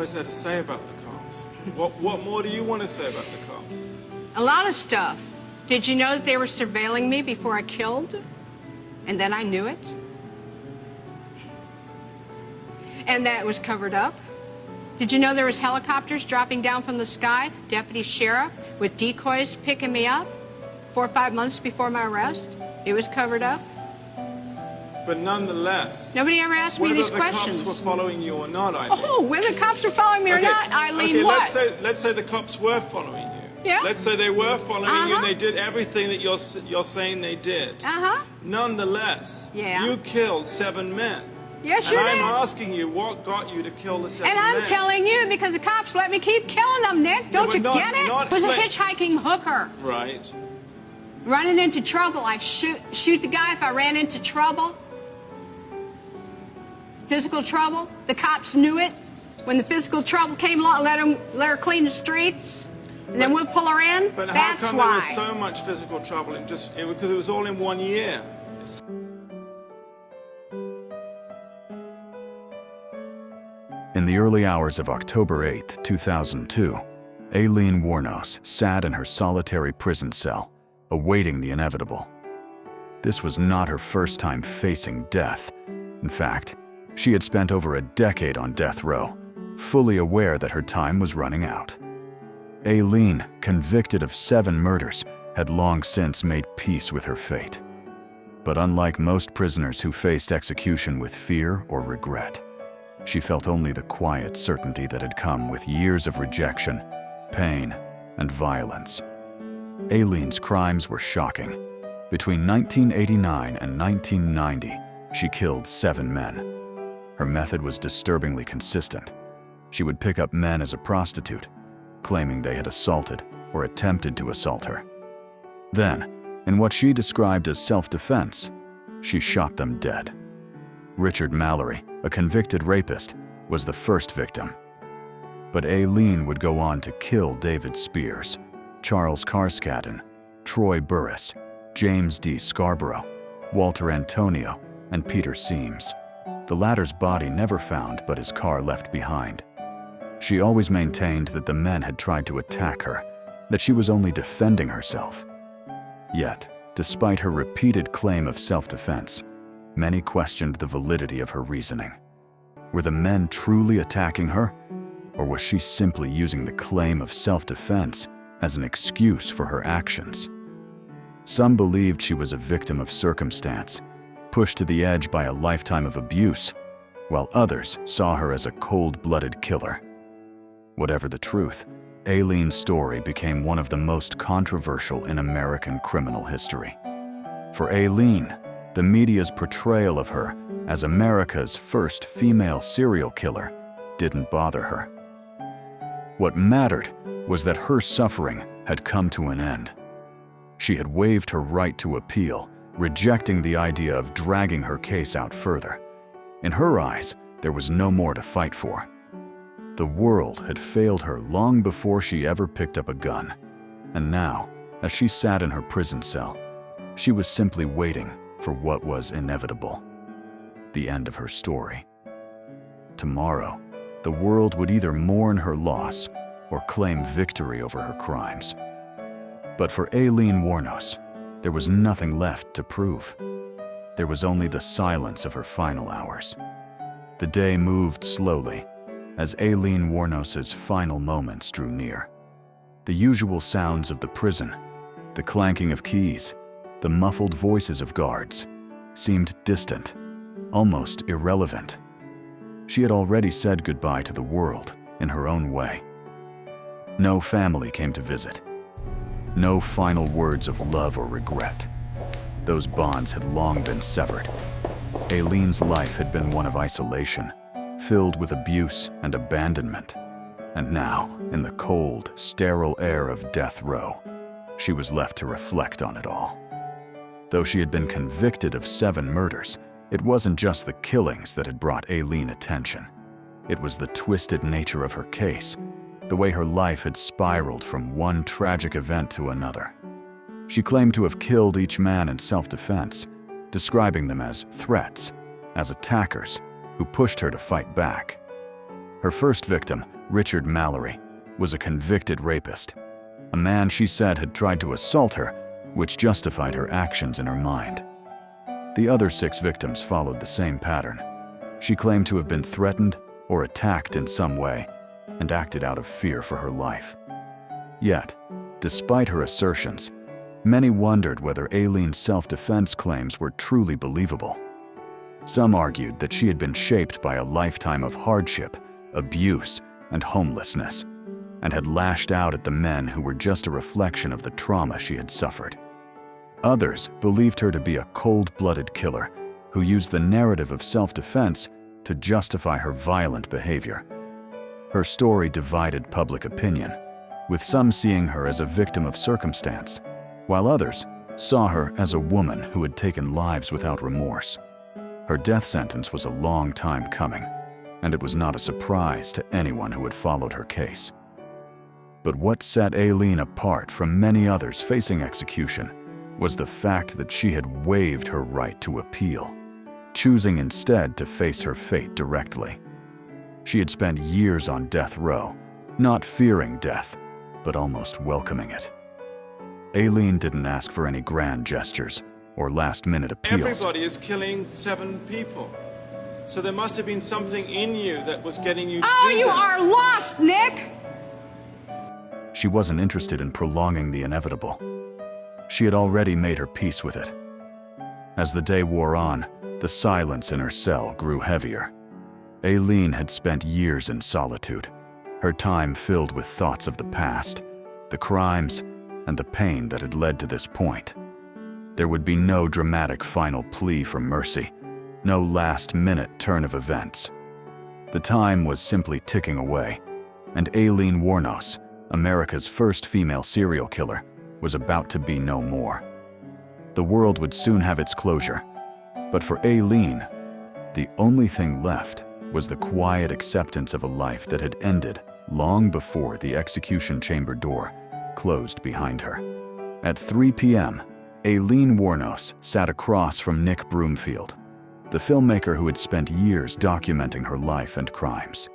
more is there to say about the cops? What more do you want to say about the cops? A lot of stuff. Did you know that they were surveilling me before I killed? And then I knew it? And that it was covered up? Did you know there was helicopters dropping down from the sky, deputy sheriff, with decoys picking me up 4 or 5 months before my arrest? It was covered up? But nonetheless... Nobody ever asked me these questions. Whether the cops were following you or not, Aileen. Oh, whether the cops were following me or not, Aileen, okay, what? let's say the cops were following you. Yeah. Let's say they were following you and they did everything that you're saying they did. Nonetheless, you killed 7 men. Yes, you did. And I'm asking you, what got you to kill the 7 men? And I'm telling you, because the cops let me keep killing them, Nick. Don't you get it? It was a hitchhiking hooker. Right. Running into trouble. I shoot the guy if I ran into trouble. Physical trouble. The cops knew it. When the physical trouble came along, let her clean the streets. And then we'll pull her in. But that's how come why. there was so much physical trouble in because it was all in 1 year? In the early hours of October 8, 2002, Aileen Wuornos sat in her solitary prison cell, awaiting the inevitable. This was not her first time facing death. In fact, she had spent over a decade on death row, fully aware that her time was running out. Aileen, convicted of 7 murders, had long since made peace with her fate. But unlike most prisoners who faced execution with fear or regret, she felt only the quiet certainty that had come with years of rejection, pain, and violence. Aileen's crimes were shocking. Between 1989 and 1990, she killed 7 men. Her method was disturbingly consistent. She would pick up men as a prostitute, claiming they had assaulted or attempted to assault her. Then, in what she described as self-defense, she shot them dead. Richard Mallory, a convicted rapist, was the first victim. But Aileen would go on to kill David Spears, Charles Carskadden, Troy Burris, James D. Scarborough, Walter Antonio, and Peter Seams. The latter's body never found, but his car left behind. She always maintained that the men had tried to attack her, that she was only defending herself. Yet, despite her repeated claim of self-defense, many questioned the validity of her reasoning. Were the men truly attacking her, or was she simply using the claim of self-defense as an excuse for her actions? Some believed she was a victim of circumstance, pushed to the edge by a lifetime of abuse, while others saw her as a cold-blooded killer. Whatever the truth, Aileen's story became one of the most controversial in American criminal history. For Aileen, the media's portrayal of her as America's first female serial killer didn't bother her. What mattered was that her suffering had come to an end. She had waived her right to appeal, rejecting the idea of dragging her case out further. In her eyes, there was no more to fight for. The world had failed her long before she ever picked up a gun. And now, as she sat in her prison cell, she was simply waiting for what was inevitable: the end of her story. Tomorrow, the world would either mourn her loss or claim victory over her crimes. But for Aileen Wuornos, there was nothing left to prove. There was only the silence of her final hours. The day moved slowly as Aileen Wuornos' final moments drew near. The usual sounds of the prison, the clanking of keys, the muffled voices of guards, seemed distant, almost irrelevant. She had already said goodbye to the world in her own way. No family came to visit. No final words of love or regret. Those bonds had long been severed. Aileen's life had been one of isolation, filled with abuse and abandonment. And now, in the cold, sterile air of death row, she was left to reflect on it all. Though she had been convicted of 7 murders, it wasn't just the killings that had brought Aileen attention. It was the twisted nature of her case, the way her life had spiraled from one tragic event to another. She claimed to have killed each man in self-defense, describing them as threats, as attackers who pushed her to fight back. Her first victim, Richard Mallory, was a convicted rapist, a man she said had tried to assault her, which justified her actions in her mind. The other 6 victims followed the same pattern. She claimed to have been threatened or attacked in some way and acted out of fear for her life. Yet, despite her assertions, many wondered whether Aileen's self-defense claims were truly believable. Some argued that she had been shaped by a lifetime of hardship, abuse, and homelessness, and had lashed out at the men who were just a reflection of the trauma she had suffered. Others believed her to be a cold-blooded killer who used the narrative of self-defense to justify her violent behavior. Her story divided public opinion, with some seeing her as a victim of circumstance, while others saw her as a woman who had taken lives without remorse. Her death sentence was a long time coming, and it was not a surprise to anyone who had followed her case. But what set Aileen apart from many others facing execution was the fact that she had waived her right to appeal, choosing instead to face her fate directly. She had spent years on death row, not fearing death, but almost welcoming it. Aileen didn't ask for any grand gestures or last-minute appeals. Everybody is killing 7 people. So there must have been something in you that was getting you to do that. You are lost, Nick! She wasn't interested in prolonging the inevitable. She had already made her peace with it. As the day wore on, the silence in her cell grew heavier. Aileen had spent years in solitude, her time filled with thoughts of the past, the crimes, and the pain that had led to this point. There would be no dramatic final plea for mercy, no last-minute turn of events. The time was simply ticking away, and Aileen Wuornos, America's first female serial killer, was about to be no more. The world would soon have its closure, but for Aileen, the only thing left was the quiet acceptance of a life that had ended long before the execution chamber door closed behind her. At 3 p.m., Aileen Wuornos sat across from Nick Broomfield, the filmmaker who had spent years documenting her life and crimes.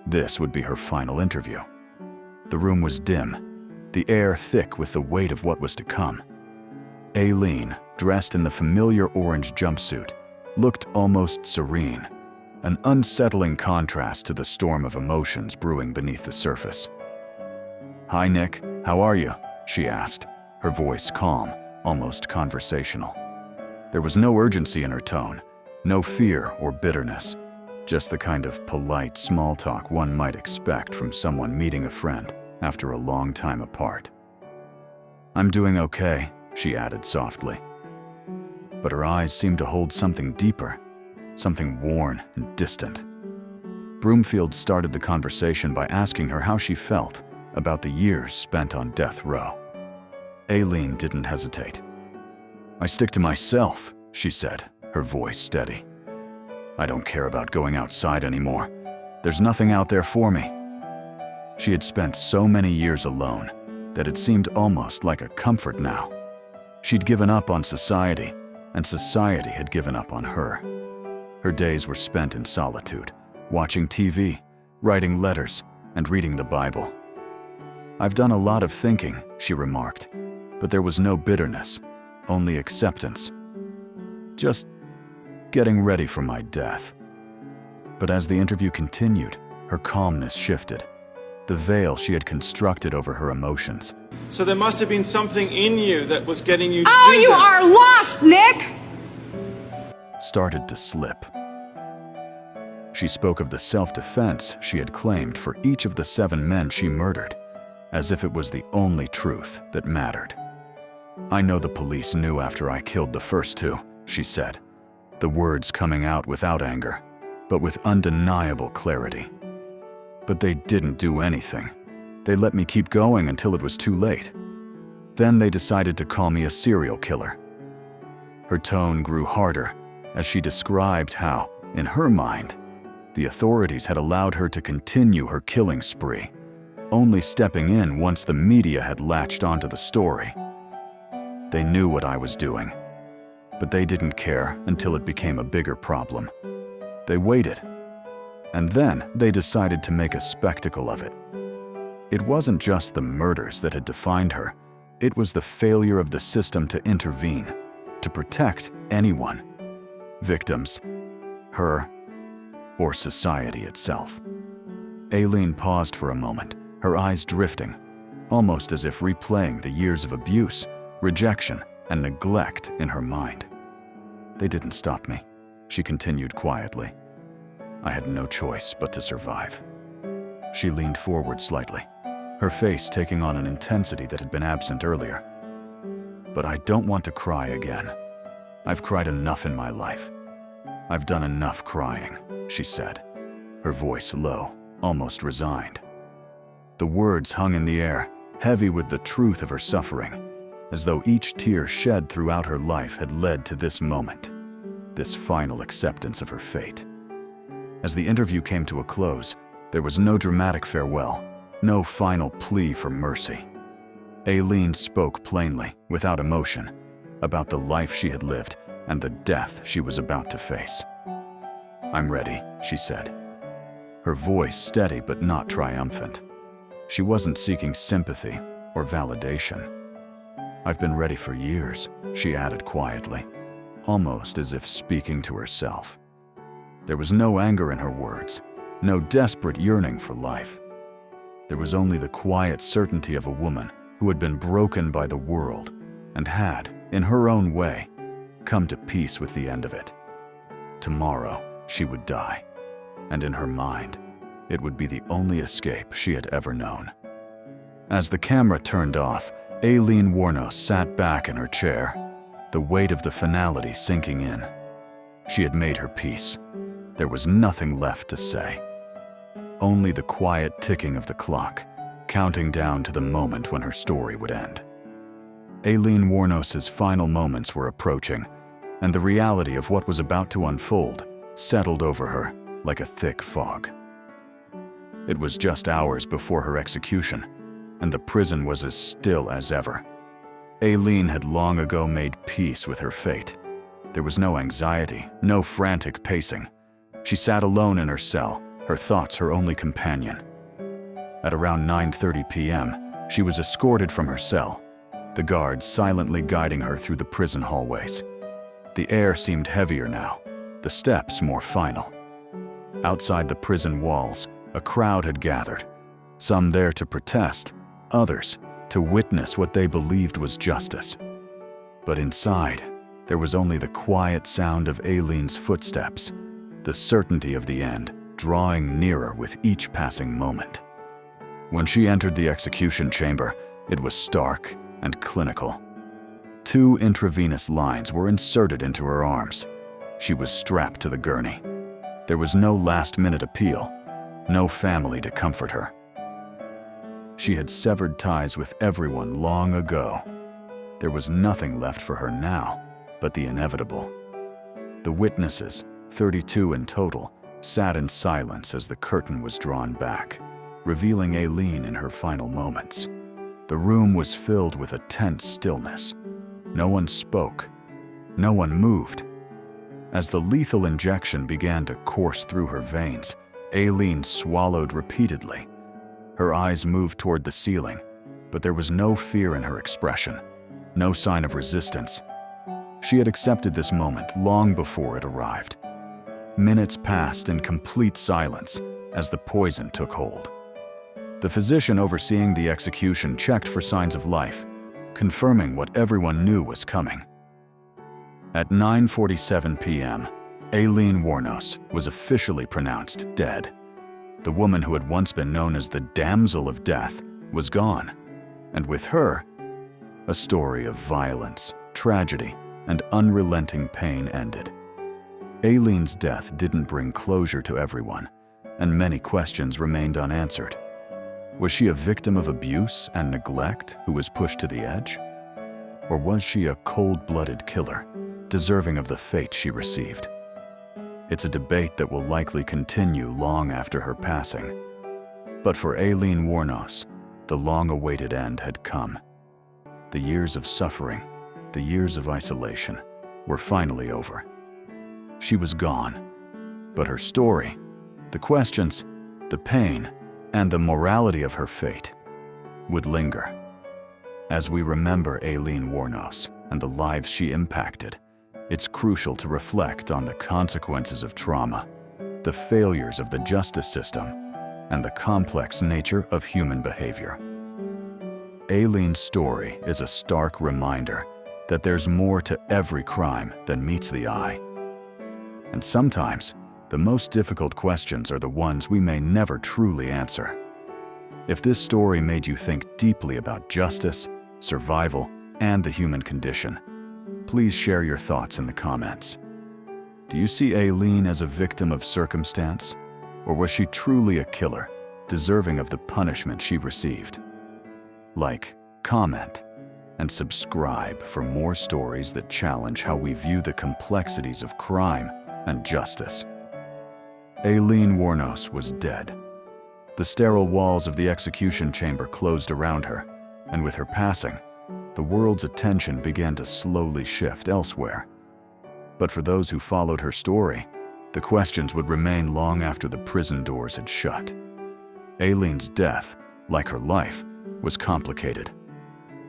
This would be her final interview. The room was dim, the air thick with the weight of what was to come. Aileen, dressed in the familiar orange jumpsuit, looked almost serene, an unsettling contrast to the storm of emotions brewing beneath the surface. "Hi, Nick. How are you?" she asked, her voice calm, almost conversational. There was no urgency in her tone, no fear or bitterness, just the kind of polite small talk one might expect from someone meeting a friend after a long time apart. "I'm doing okay," she added softly. But her eyes seemed to hold something deeper, something worn and distant. Broomfield started the conversation by asking her how she felt about the years spent on death row. Aileen didn't hesitate. "I stick to myself," she said, her voice steady. "I don't care about going outside anymore. There's nothing out there for me." She had spent so many years alone that it seemed almost like a comfort now. She'd given up on society, and society had given up on her. Her days were spent in solitude, watching TV, writing letters, and reading the Bible. "I've done a lot of thinking," she remarked, but there was no bitterness, only acceptance. Just getting ready for my death. But as the interview continued, her calmness shifted. The veil she had constructed over her emotions. So there must have been something in you that was getting you to do that. You are lost, Nick! Started to slip. She spoke of the self-defense she had claimed for each of the 7 men she murdered, as if it was the only truth that mattered. "I know the police knew after I killed the first 2, she said, the words coming out without anger, but with undeniable clarity. But they didn't do anything. They let me keep going until it was too late. Then they decided to call me a serial killer." Her tone grew harder as she described how, in her mind, the authorities had allowed her to continue her killing spree, only stepping in once the media had latched onto the story. "They knew what I was doing, but they didn't care until it became a bigger problem. They waited, And then they decided to make a spectacle of it. It wasn't just the murders that had defined her. It was the failure of the system to intervene, to protect anyone, victims, her, or society itself. Aileen paused for a moment, her eyes drifting, almost as if replaying the years of abuse, rejection, and neglect in her mind. They didn't stop me, she continued quietly. I had no choice but to survive. She leaned forward slightly, her face taking on an intensity that had been absent earlier. But I don't want to cry again. I've cried enough in my life. I've done enough crying, she said, her voice low, almost resigned. The words hung in the air, heavy with the truth of her suffering, as though each tear shed throughout her life had led to this moment, this final acceptance of her fate. As the interview came to a close, there was no dramatic farewell, no final plea for mercy. Aileen spoke plainly, without emotion, about the life she had lived and the death she was about to face. I'm ready, she said, her voice steady but not triumphant. She wasn't seeking sympathy or validation. I've been ready for years, she added quietly, almost as if speaking to herself. There was no anger in her words, no desperate yearning for life. There was only the quiet certainty of a woman who had been broken by the world and had, in her own way, come to peace with the end of it. Tomorrow, she would die, and in her mind, it would be the only escape she had ever known. As the camera turned off, Aileen Wuornos sat back in her chair, the weight of the finality sinking in. She had made her peace. There was nothing left to say. Only the quiet ticking of the clock, counting down to the moment when her story would end. Aileen Wuornos' final moments were approaching, and the reality of what was about to unfold settled over her like a thick fog. It was just hours before her execution, and the prison was as still as ever. Aileen had long ago made peace with her fate. There was no anxiety, no frantic pacing. She sat alone in her cell, her thoughts her only companion. At around 9:30 p.m., she was escorted from her cell, the guards silently guiding her through the prison hallways. The air seemed heavier now, the steps more final. Outside the prison walls, a crowd had gathered, some there to protest, others to witness what they believed was justice. But inside, there was only the quiet sound of Aileen's footsteps, the certainty of the end drawing nearer with each passing moment. When she entered the execution chamber, it was stark and clinical. 2 intravenous lines were inserted into her arms. She was strapped to the gurney. There was no last-minute appeal, no family to comfort her. She had severed ties with everyone long ago. There was nothing left for her now but the inevitable. The witnesses, 32 in total, sat in silence as the curtain was drawn back, revealing Aileen in her final moments. The room was filled with a tense stillness. No one spoke. No one moved. As the lethal injection began to course through her veins, Aileen swallowed repeatedly. Her eyes moved toward the ceiling, but there was no fear in her expression, no sign of resistance. She had accepted this moment long before it arrived. Minutes passed in complete silence as the poison took hold. The physician overseeing the execution checked for signs of life, confirming what everyone knew was coming. At 9:47 p.m., Aileen Wuornos was officially pronounced dead. The woman who had once been known as the Damsel of Death was gone, and with her, a story of violence, tragedy, and unrelenting pain ended. Aileen's death didn't bring closure to everyone, and many questions remained unanswered. Was she a victim of abuse and neglect who was pushed to the edge? Or was she a cold-blooded killer, deserving of the fate she received? It's a debate that will likely continue long after her passing. But for Aileen Wuornos, the long-awaited end had come. The years of suffering, the years of isolation, were finally over. She was gone, but her story, the questions, the pain, and the morality of her fate would linger. As we remember Aileen Wuornos and the lives she impacted, it's crucial to reflect on the consequences of trauma, the failures of the justice system, and the complex nature of human behavior. Aileen's story is a stark reminder that there's more to every crime than meets the eye. And sometimes, the most difficult questions are the ones we may never truly answer. If this story made you think deeply about justice, survival, and the human condition, please share your thoughts in the comments. Do you see Aileen as a victim of circumstance, or was she truly a killer, deserving of the punishment she received? Like, comment, and subscribe for more stories that challenge how we view the complexities of crime and justice. Aileen Wuornos was dead. The sterile walls of the execution chamber closed around her, and with her passing, the world's attention began to slowly shift elsewhere. But for those who followed her story, the questions would remain long after the prison doors had shut. Aileen's death, like her life, was complicated.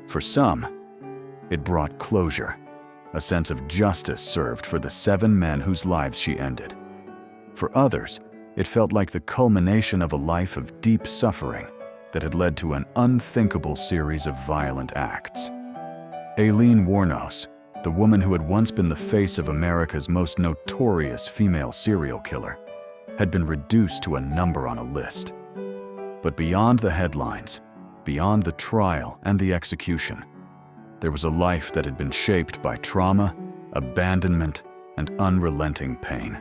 For some, it brought closure, a sense of justice served for the 7 men whose lives she ended. For others, it felt like the culmination of a life of deep suffering that had led to an unthinkable series of violent acts. Aileen Wuornos, the woman who had once been the face of America's most notorious female serial killer, had been reduced to a number on a list. But beyond the headlines, beyond the trial and the execution, there was a life that had been shaped by trauma, abandonment, and unrelenting pain.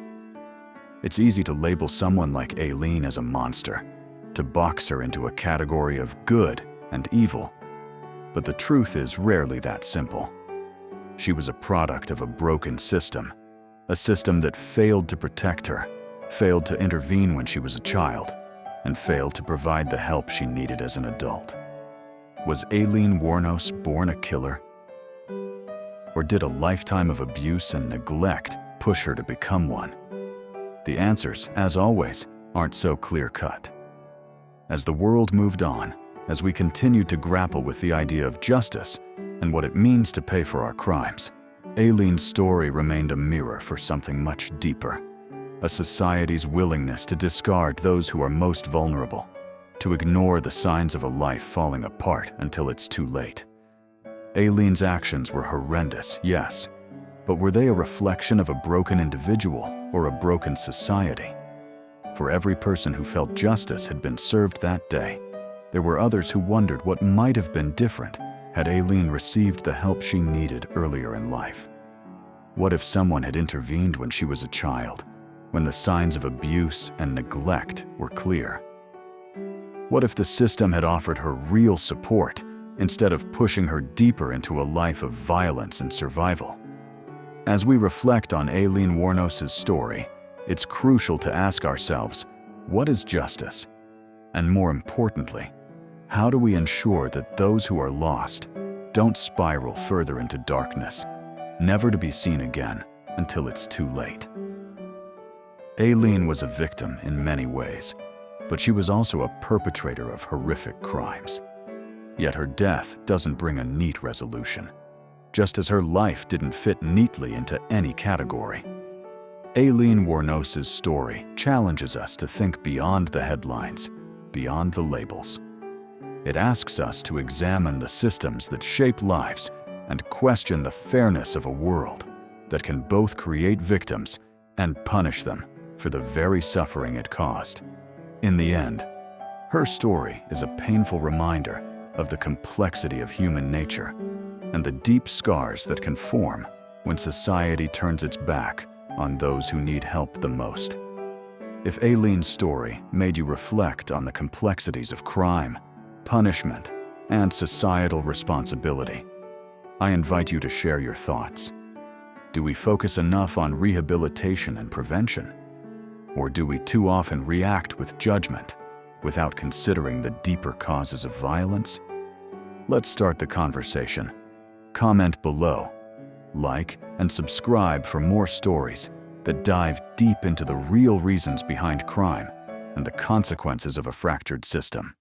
It's easy to label someone like Aileen as a monster, to box her into a category of good and evil. But the truth is rarely that simple. She was a product of a broken system, a system that failed to protect her, failed to intervene when she was a child, and failed to provide the help she needed as an adult. Was Aileen Wuornos born a killer? Or did a lifetime of abuse and neglect push her to become one? The answers, as always, aren't so clear-cut. As the world moved on, as we continued to grapple with the idea of justice and what it means to pay for our crimes, Aileen's story remained a mirror for something much deeper. A society's willingness to discard those who are most vulnerable, to ignore the signs of a life falling apart until it's too late. Aileen's actions were horrendous, yes, but were they a reflection of a broken individual or a broken society? For every person who felt justice had been served that day, there were others who wondered what might have been different had Aileen received the help she needed earlier in life. What if someone had intervened when she was a child, when the signs of abuse and neglect were clear? What if the system had offered her real support instead of pushing her deeper into a life of violence and survival? As we reflect on Aileen Wuornos' story, it's crucial to ask ourselves, what is justice? And more importantly, how do we ensure that those who are lost don't spiral further into darkness, never to be seen again until it's too late? Aileen was a victim in many ways, but she was also a perpetrator of horrific crimes. Yet her death doesn't bring a neat resolution, just as her life didn't fit neatly into any category. Aileen Wuornos' story challenges us to think beyond the headlines, beyond the labels. It asks us to examine the systems that shape lives and question the fairness of a world that can both create victims and punish them for the very suffering it caused. In the end, her story is a painful reminder of the complexity of human nature and the deep scars that can form when society turns its back on those who need help the most. If Aileen's story made you reflect on the complexities of crime, punishment, and societal responsibility, I invite you to share your thoughts. Do we focus enough on rehabilitation and prevention? Or do we too often react with judgment without considering the deeper causes of violence? Let's start the conversation. Comment below, like, and subscribe for more stories that dive deep into the real reasons behind crime and the consequences of a fractured system.